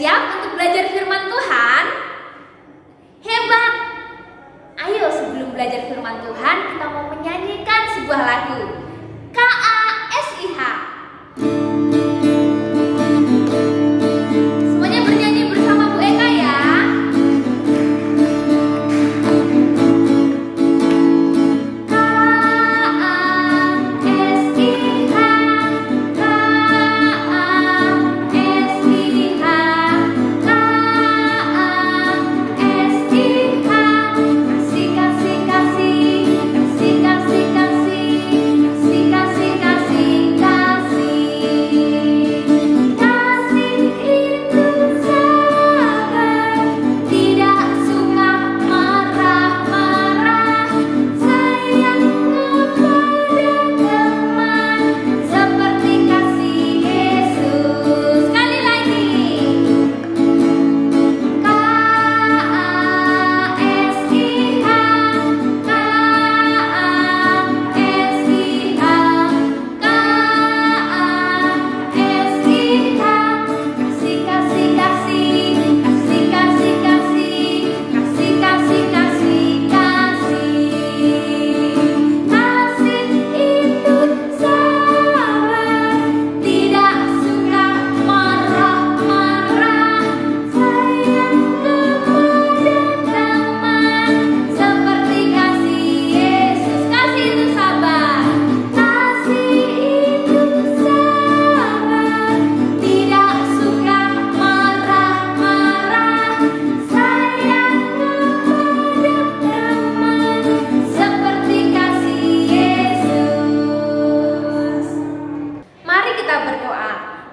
siap untuk belajar firman Tuhan? Hebat! Ayo sebelum belajar firman Tuhan, kita mau menyanyikan sebuah lagu KASIH. Semuanya bernyanyi bersama Bu Eka ya.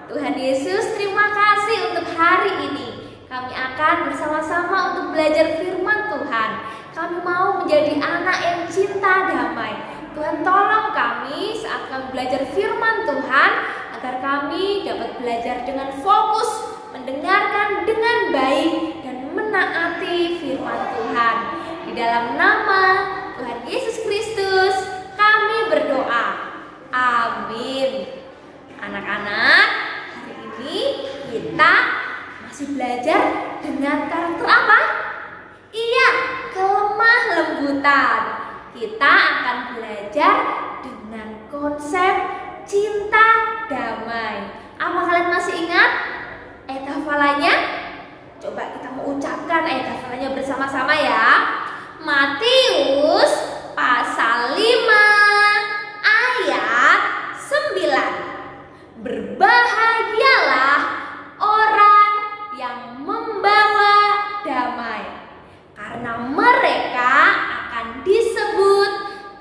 Tuhan Yesus, terima kasih untuk hari ini. Kami akan bersama-sama untuk belajar firman Tuhan. Kami mau menjadi anak yang cinta damai. Tuhan tolong kami saat kami belajar firman Tuhan, agar kami dapat belajar dengan fokus, mendengarkan dengan baik, dan menaati firman Tuhan. Di dalam nama Tuhan Yesus Kristus, kami berdoa. Amin. Anak-anak, hari ini kita masih belajar dengan karakter apa? Iya, kelemah lembutan. Kita akan belajar dengan konsep cinta damai. Apa kalian masih ingat ayat hafalanya? Coba kita mengucapkan ayat hafalanya bersama-sama ya. Matius pasal 5 ayat 9. Berbahagialah orang yang membawa damai, karena mereka akan disebut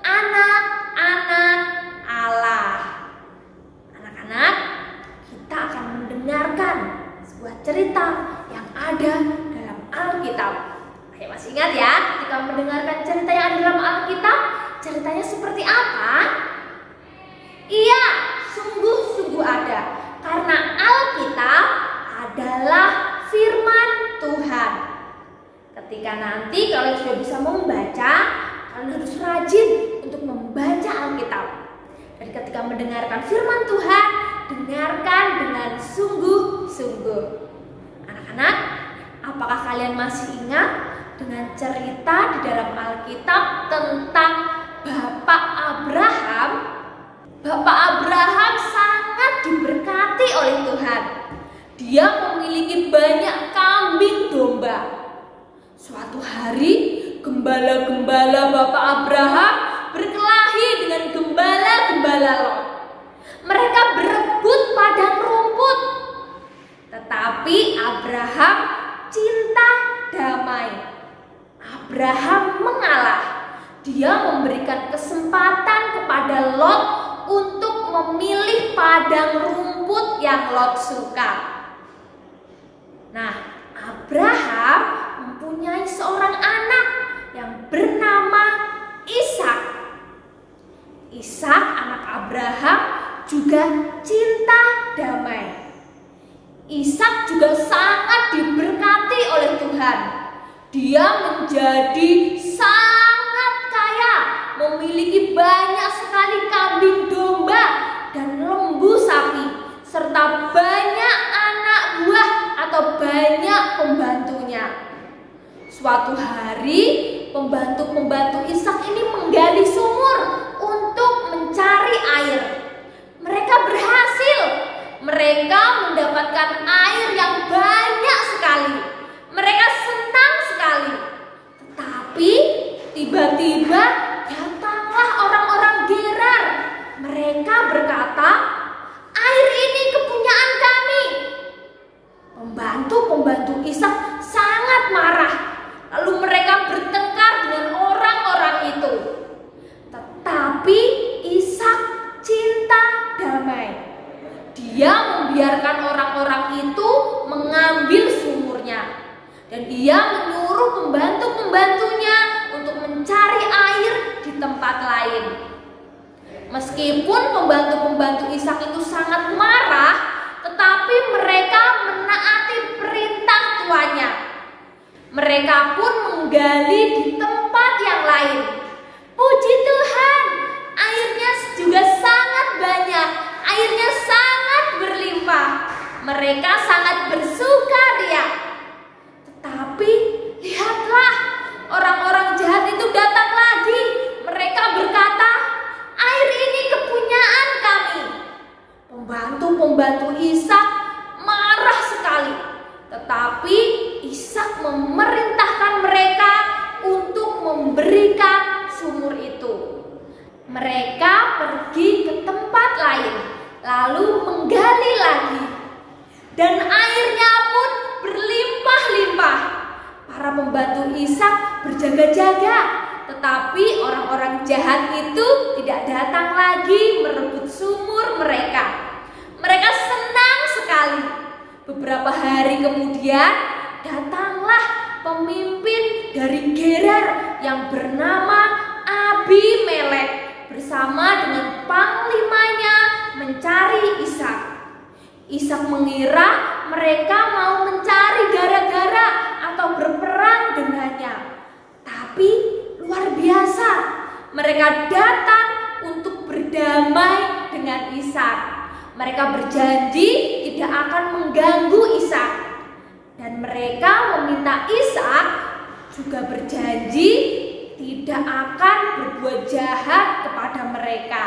anak-anak Allah. Anak-anak, kita akan mendengarkan sebuah cerita yang ada dalam Alkitab. Ayo, masih ingat ya, kita mendengarkan cerita yang ada dalam Alkitab? Ceritanya seperti apa? Iya, sungguh-sungguh ada. Karena Alkitab adalah firman Tuhan. Ketika nanti kalian sudah bisa membaca, kalian harus rajin untuk membaca Alkitab. Dan ketika mendengarkan firman Tuhan, dengarkan dengan sungguh-sungguh. Anak-anak, apakah kalian masih ingat dengan cerita di dalam Alkitab tentang Bapak Abraham? Bapak Abraham sangat diberkati oleh Tuhan. Dia memiliki banyak kambing domba. Suatu hari, gembala-gembala Bapak Abraham berkelahi dengan gembala-gembala Lot. Mereka berebut padang rumput. Tetapi Abraham cinta damai. Abraham mengalah. Dia memberikan kesempatan kepada Lot untuk memilih padang rumput yang Lot suka. Nah, Abraham mempunyai seorang anak yang bernama Ishak. Ishak, anak Abraham, juga cinta damai. Ishak juga sangat diberkati oleh Tuhan. Dia menjadi sangat kaya, memiliki banyak sekali kambing domba dan lembu sapi, serta banyak anak buah atau banyak Suatu hari, pembantu-pembantu Ishak ini menggali sumur untuk mencari air. Mereka berhasil. Mereka mendapatkan air yang banyak sekali. Mereka senang sekali. Tetapi tiba-tiba datanglah orang-orang Gerar. Mereka berkata, "Air ini kepunyaan kami." Pembantu-pembantu Ishak sangat marah. Lalu mereka bertengkar dengan orang-orang itu. Tetapi Ishak cinta damai. Dia membiarkan orang-orang itu mengambil sumurnya. Dan dia menyuruh pembantu-pembantunya untuk mencari air di tempat lain. Meskipun pembantu-pembantu Ishak itu sangat marah, tetapi mereka menaati perintah tuannya. Mereka pun menggali di tempat yang lain. Puji Tuhan, airnya juga sangat banyak, airnya sangat berlimpah. Mereka sangat bersukaria. Tetapi lihatlah, orang-orang jahat itu datang lagi. Mereka berkata, "Air ini kepunyaan kami." Pembantu-pembantu Ishak marah sekali. Tetapi Ishak memerintahkan mereka untuk memberikan sumur itu. Mereka pergi ke tempat lain, lalu menggali lagi. Dan airnya pun berlimpah-limpah. Para pembantu Ishak berjaga-jaga, tetapi orang-orang jahat itu tidak datang lagi merebut sumur mereka. Mereka senang sekali. Beberapa hari kemudian datanglah pemimpin dari Gerar yang bernama Abimelek bersama dengan panglimanya mencari Ishak. Ishak mengira mereka mau mencari gara-gara atau berperang dengannya. Tapi luar biasa, mereka datang untuk berdamai dengan Ishak. Mereka berjanji tidak akan mengganggu Ishak. Dan mereka meminta Ishak juga berjanji tidak akan berbuat jahat kepada mereka.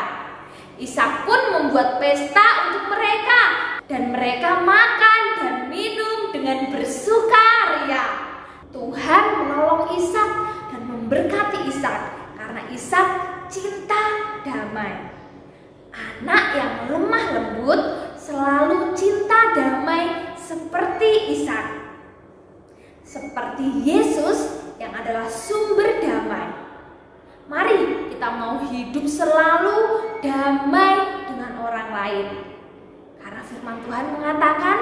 Ishak pun membuat pesta untuk mereka. Dan mereka makan dan minum dengan bersukaria. Tuhan menolong Ishak dan memberkati Ishak karena Ishak cinta damai. Anak yang lemah lembut selalu cinta damai seperti Ishak. Seperti Yesus yang adalah sumber damai. Mari kita mau hidup selalu damai dengan orang lain. Karena firman Tuhan mengatakan,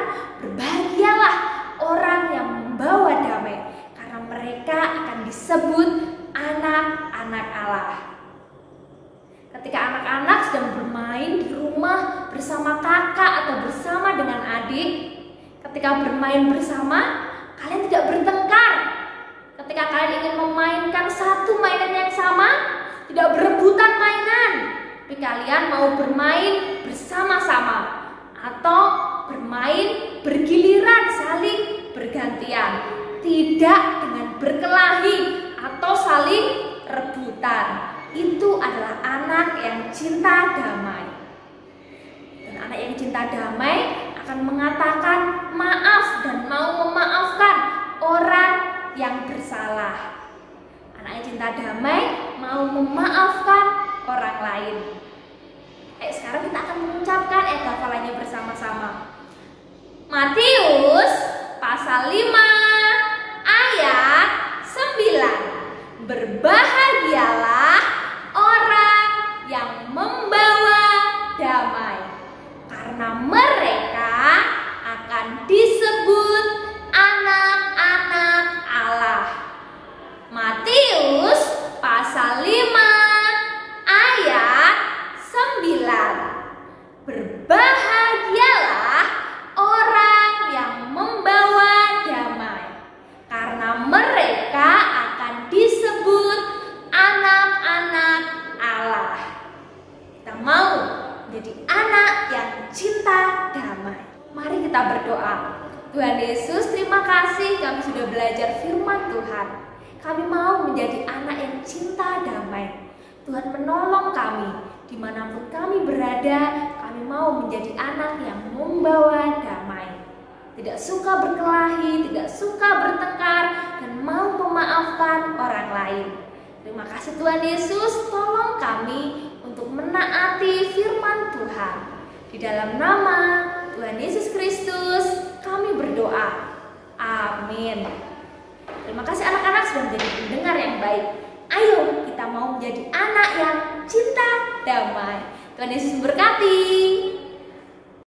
"Berbahagialah orang yang membawa damai, karena mereka akan disebut anak-anak Allah." Ketika anak-anak sedang bermain di rumah bersama kakak atau bersama dengan adik, ketika bermain bersama, kalian tidak bertengkar. Ketika kalian ingin memainkan satu mainan yang sama, tidak berebutan mainan, tapi kalian mau bermain bersama-sama atau bermain bergiliran saling bergantian, tidak dengan berkelahi atau saling rebutan. Itu adalah anak yang cinta damai. Dan anak yang cinta damai akan mengatakan maaf dan mau memaafkan orang yang bersalah. Anak yang cinta damai mau memaafkan orang lain. Sekarang kita akan mengucapkan hafalannya bersama-sama. Matius pasal 5 ayat 9. Berbahagialah orang yang membawa damai, karena mereka akan disebut anak-anak Allah. Matius pasal 5 ayat 9. Berbahagialah orang yang membawa damai, karena mereka akan disebut anak-anak Allah. Kita mau menjadi anak yang cinta damai. Mari kita berdoa. Tuhan Yesus, terima kasih kami sudah belajar firman Tuhan. Kami mau menjadi anak yang cinta damai. Tuhan menolong kami, dimanapun kami berada, kami mau menjadi anak yang membawa damai. Tidak suka berkelahi, tidak suka bertengkar, dan mau memaafkan orang lain. Terima kasih Tuhan Yesus, tolong kami untuk menaati firman Tuhan. Di dalam nama Tuhan Yesus Kristus, kami berdoa. Amin. Terima kasih anak-anak sudah menjadi pendengar yang baik. Ayo kita mau menjadi anak yang cinta damai. Tuhan Yesus memberkati.